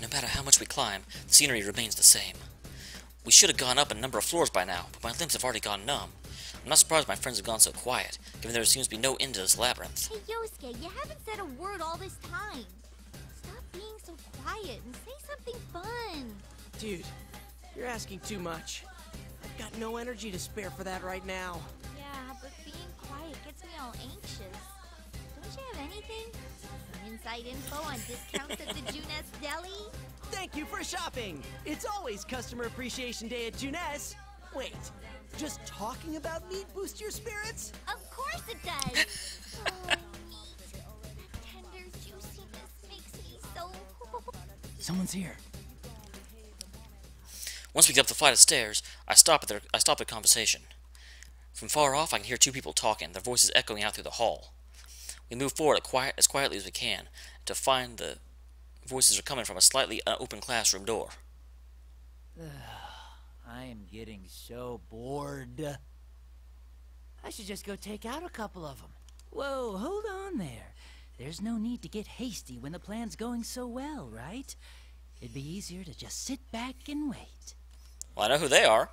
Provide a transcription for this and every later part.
No matter how much we climb, the scenery remains the same. We should have gone up a number of floors by now, but my limbs have already gone numb. I'm not surprised my friends have gone so quiet, given there seems to be no end to this labyrinth. Hey Yosuke, you haven't said a word all this time. Stop being so quiet and say something fun. Dude, you're asking too much. I've got no energy to spare for that right now. Yeah, but being quiet gets me all anxious. Don't you have anything? Some inside info on discounts at the Junes Deli? Thank you for shopping! It's always Customer Appreciation Day at Junes. Wait, just talking about meat boost your spirits? Of course it does! Oh, meat. That tender juiciness makes me so... Someone's here. Once we get up the flight of stairs, I stop their conversation. From far off, I can hear two people talking, their voices echoing out through the hall. We move forward as quietly as we can to find the voices are coming from a slightly open classroom door. I am getting so bored. I should just go take out a couple of them. Whoa, hold on there. There's no need to get hasty when the plan's going so well, right? It'd be easier to just sit back and wait. Well, I know who they are.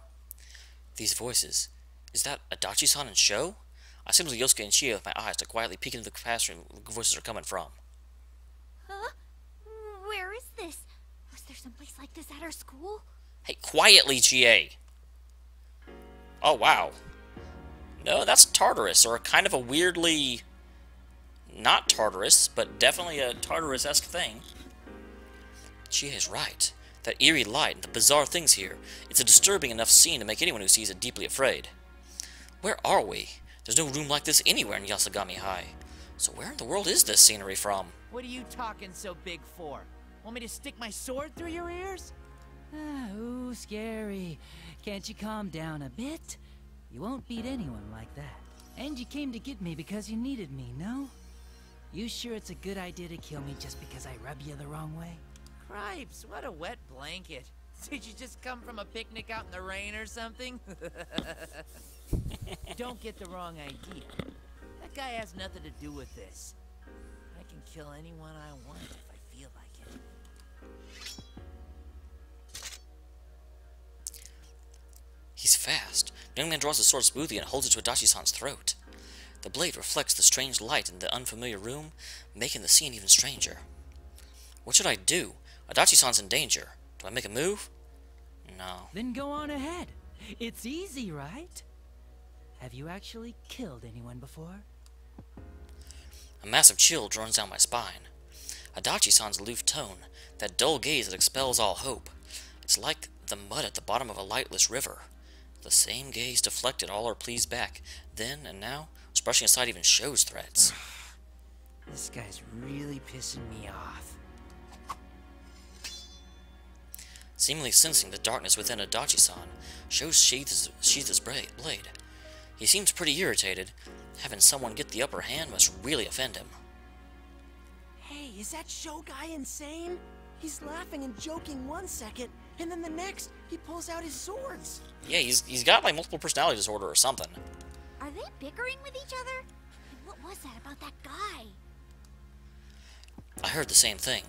These voices. Is that Adachi-san and Sho? I signal to Yosuke and Chie with my eyes to quietly peek into the classroom where the voices are coming from. Huh? Where is this? Was there someplace like this at our school? Hey, quietly, Chie! Oh, wow. No, that's Tartarus, or kind of a weirdly... not Tartarus, but definitely a Tartarus-esque thing. Chie is right. That eerie light and the bizarre things here, it's a disturbing enough scene to make anyone who sees it deeply afraid. Where are we? There's no room like this anywhere in Yasogami High. So where in the world is this scenery from? What are you talking so big for? Want me to stick my sword through your ears? Ooh, scary. Can't you calm down a bit? You won't beat anyone like that. And you came to get me because you needed me, no? You sure it's a good idea to kill me just because I rub you the wrong way? Cripes, what a wet blanket. Did you just come from a picnic out in the rain or something? Don't get the wrong idea. That guy has nothing to do with this. I can kill anyone I want if I feel like it. He's fast. The young man draws his sword smoothly and holds it to Adachi-san's throat. The blade reflects the strange light in the unfamiliar room, making the scene even stranger. What should I do? Adachi-san's in danger. Do I make a move? No. Then go on ahead. It's easy, right? Have you actually killed anyone before? A massive chill runs down my spine. Adachi-san's aloof tone, that dull gaze that expels all hope. It's like the mud at the bottom of a lightless river. The same gaze deflected all our pleas back, then and now, was brushing aside even Sho's threats. This guy's really pissing me off. Seemingly sensing the darkness within Adachi-san, Sho sheathes his blade. He seems pretty irritated. Having someone get the upper hand must really offend him. Hey, is that Sho guy insane? He's laughing and joking one second, and then the next, he pulls out his swords. Yeah, he's got like multiple personality disorder or something. Are they bickering with each other? And what was that about that guy? I heard the same thing.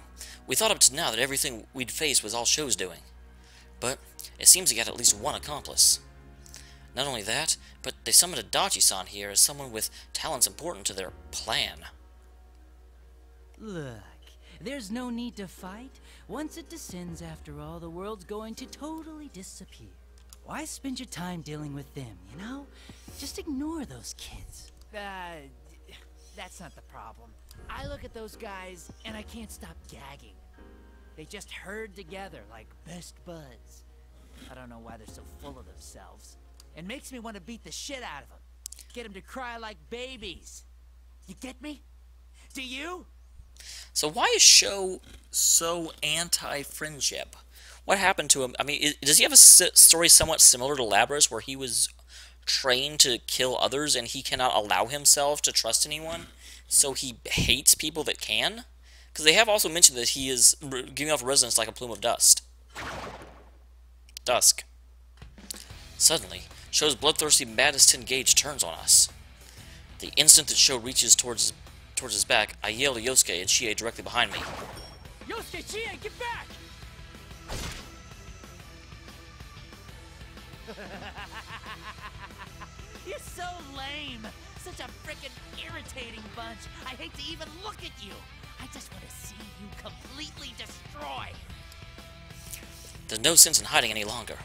We thought up to now that everything we'd faced was all Sho's doing. But it seems he got at least one accomplice. Not only that, but they summoned Adachi-san here as someone with talents important to their plan. Look, there's no need to fight. Once it descends, after all, the world's going to totally disappear. Why spend your time dealing with them, you know? Just ignore those kids. That's not the problem. I look at those guys, and I can't stop gagging. They just herd together like best buds. I don't know why they're so full of themselves. It makes me want to beat the shit out of them. Get them to cry like babies. You get me? Do you? So why is Sho so anti-friendship? What happened to him? I mean, does he have a story somewhat similar to Labras, where he was trained to kill others and he cannot allow himself to trust anyone, so he hates people that can? Because they have also mentioned that he is giving off resonance like a plume of dust. Dusk. Suddenly, Sho's bloodthirsty Madness 10 gauge turns on us. The instant that Sho reaches towards his back, I yell to Yosuke and Chie directly behind me. Yosuke, Chie, get back! You're so lame. Such a frickin' irritating bunch. I hate to even look at you. I just want to see you completely destroyed. There's no sense in hiding any longer.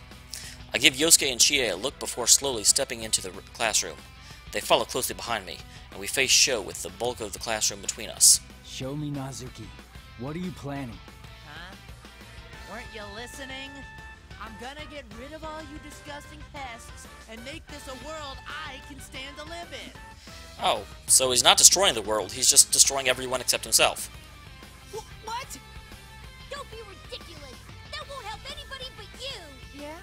I give Yosuke and Chie a look before slowly stepping into the classroom. They follow closely behind me, and we face Sho with the bulk of the classroom between us. Show me, Nazuki. What are you planning? Huh? Weren't you listening? I'm gonna get rid of all you disgusting pests and make this a world I can stand to live in. Oh, so he's not destroying the world, he's just destroying everyone except himself. What? Don't be ridiculous. That won't help anybody but you. Yeah?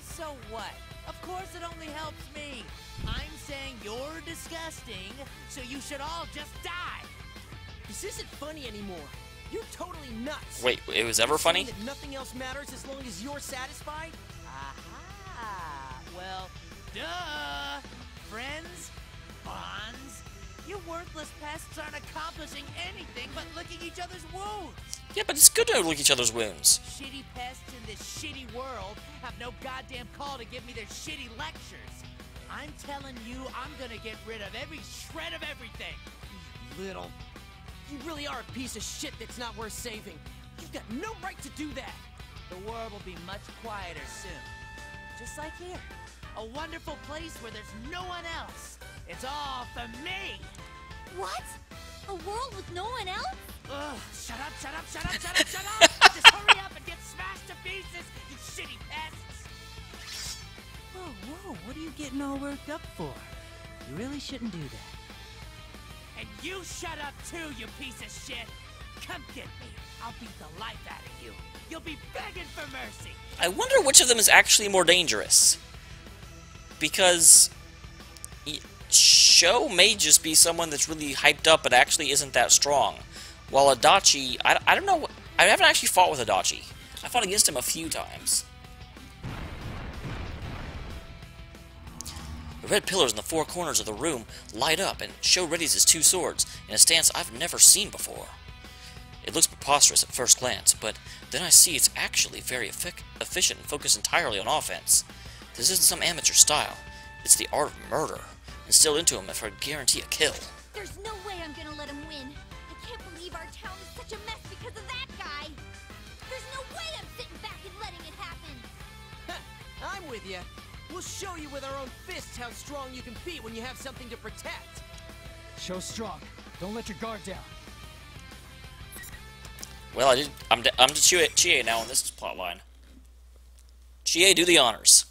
So what? Of course it only helps me. I'm saying you're disgusting, so you should all just die. This isn't funny anymore. You're totally nuts. Wait, it was ever funny? That nothing else matters as long as you're satisfied? Aha! Well, duh! Friends? Bonds? You worthless pests aren't accomplishing anything but licking each other's wounds! Yeah, but it's good to lick each other's wounds. Shitty pests in this shitty world have no goddamn call to give me their shitty lectures. I'm telling you, I'm gonna get rid of every shred of everything. Little. You really are a piece of shit that's not worth saving. You've got no right to do that. The world will be much quieter soon. Just like here. A wonderful place where there's no one else. It's all for me! What? A world with no one else? Ugh, shut up, shut up, shut up, shut up, shut up! Just hurry up and get smashed to pieces, you shitty pests! Whoa, whoa, what are you getting all worked up for? You really shouldn't do that. And you shut up too, you piece of shit! Come get me. I'll beat the life out of you. You'll be begging for mercy. I wonder which of them is actually more dangerous. Because Sho may just be someone that's really hyped up but actually isn't that strong. While Adachi, I don't know, I haven't actually fought with Adachi. I fought against him a few times. The red pillars in the four corners of the room light up, and Sho readies his two swords in a stance I've never seen before. It looks preposterous at first glance, but then I see it's actually very efficient and focused entirely on offense. This isn't some amateur style. It's the art of murder. Instilled into him if I guarantee a kill. There's no way I'm gonna let him win. I can't believe our town is such a mess because of that guy. There's no way I'm sitting back and letting it happen. I'm with you. We'll show you with our own fists how strong you can be when you have something to protect. Show strong. Don't let your guard down. Well, I'm to Chie now on this plotline. Chie, do the honors.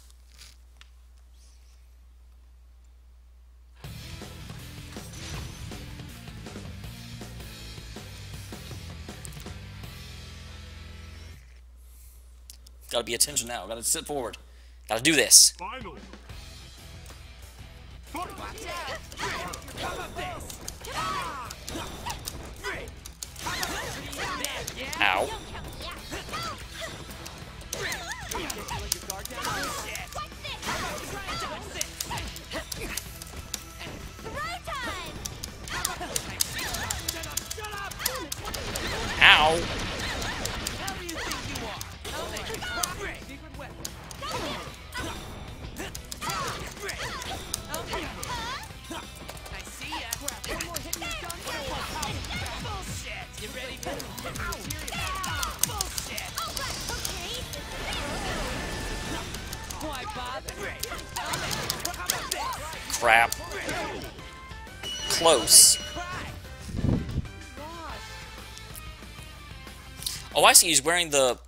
Gotta be attention now. Gotta sit forward. Gotta do this. Final. Watch out! How about this? Ow. Ow. How do you think you are? I'll make you cry. Secret weapon. I see ya. One more hit and you're done. Bullshit. You ready for bullshit? Why bother? How about this? Crap. Close. Oh, I see. He's wearing the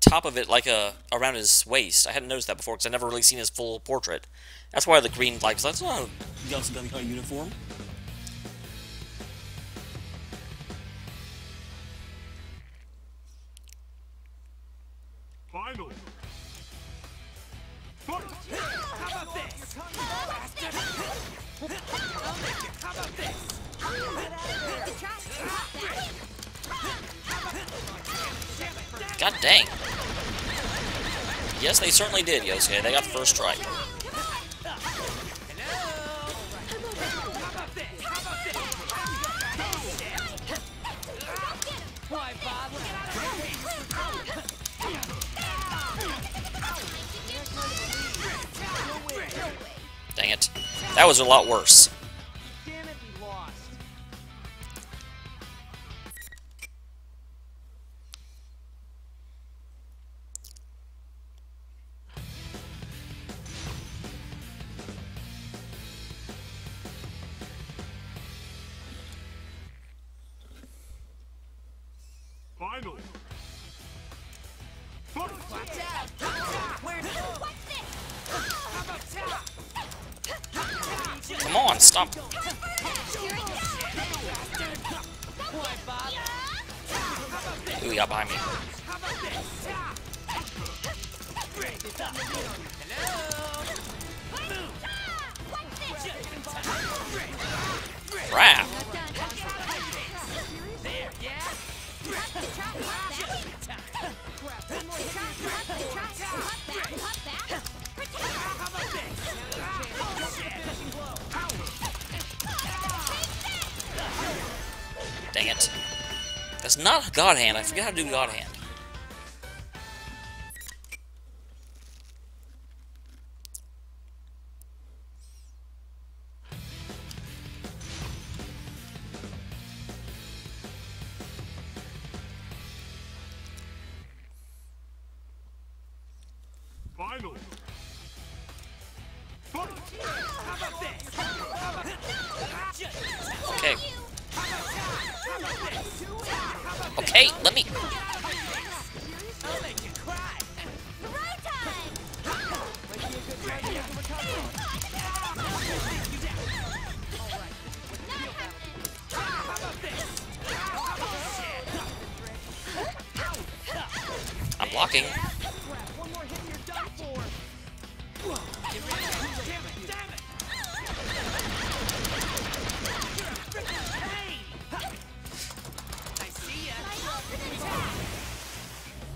top of it like around his waist. I hadn't noticed that before because I've never really seen his full portrait. That's why the green like that's not a Gun uniform. Final. How about this? Bastard. How about this? God dang. Yes, they certainly did, Yosuke. They got the first strike. Why bother? That was a lot worse. Damn it, we lost. Finally. Come on, stop. Ooh, he got behind me. Crap. Dang it. That's not God Hand. I forget how to do God Hand. Finally. Fight. Okay. Okay, let me... I'm blocking. One more hit and you're done for.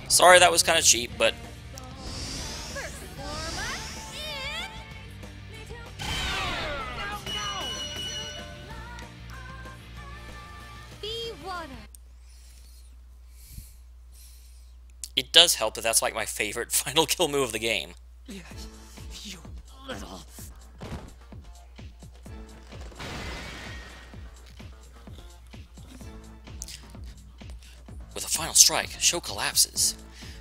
Sorry, that was kind of cheap, but... Be water. It does help that that's like my favorite final kill move of the game. You little... With a final strike, Sho collapses.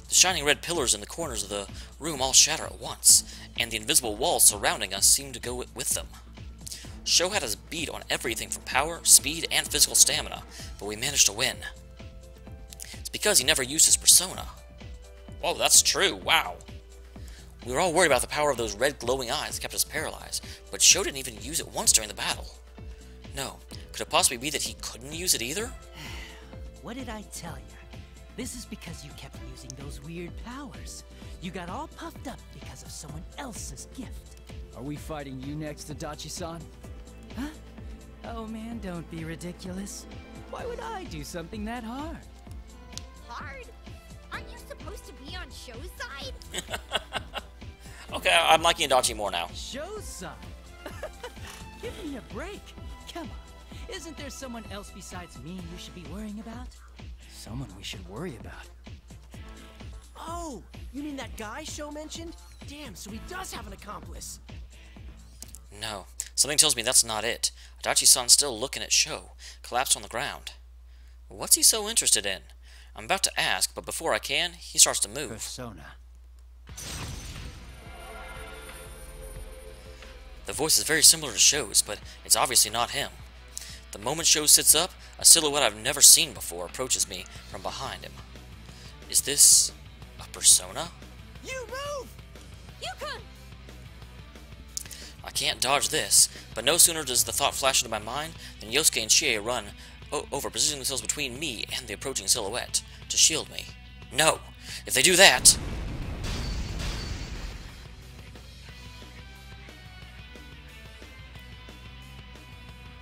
The shining red pillars in the corners of the room all shatter at once, and the invisible walls surrounding us seem to go with them. Sho had us beat on everything from power, speed, and physical stamina, but we managed to win. It's because he never used his persona. Whoa, that's true, wow. We were all worried about the power of those red glowing eyes that kept us paralyzed, but Sho didn't even use it once during the battle. No, could it possibly be that he couldn't use it either? What did I tell you? This is because you kept using those weird powers. You got all puffed up because of someone else's gift. Are we fighting you next, Adachi-san? Huh? Oh man, don't be ridiculous. Why would I do something that hard? Hard? Aren't you supposed to be on Sho's side? Okay, I'm liking Adachi more now. Show's son. Give me a break. Come on. Isn't there someone else besides me you should be worrying about? Someone we should worry about. Oh, you mean that guy Sho mentioned? Damn, so he does have an accomplice. No, something tells me that's not it. Adachi-san's still looking at Sho, collapsed on the ground. What's he so interested in? I'm about to ask, but before I can, he starts to move. Persona. The voice is very similar to Sho's, but it's obviously not him. The moment Sho sits up, a silhouette I've never seen before approaches me from behind him. Is this a persona? You move! Yukon! I can't dodge this, but no sooner does the thought flash into my mind than Yosuke and Chie run over, positioning themselves between me and the approaching silhouette to shield me. No! If they do that...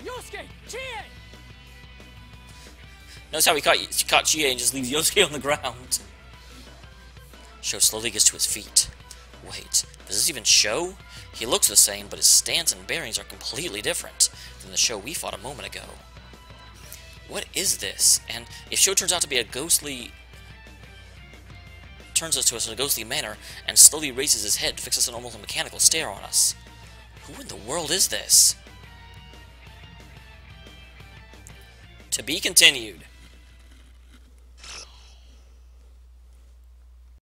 Yosuke! Chie! Notice how he caught Chie and just leaves Yosuke on the ground. Sho slowly gets to his feet. Wait, is this even Sho? He looks the same, but his stance and bearings are completely different than the Sho we fought a moment ago. What is this? And if Sho turns out to be a ghostly... turns us to us in a ghostly manner and slowly raises his head to fix us an almost mechanical stare on us, Who in the world is this? To be continued.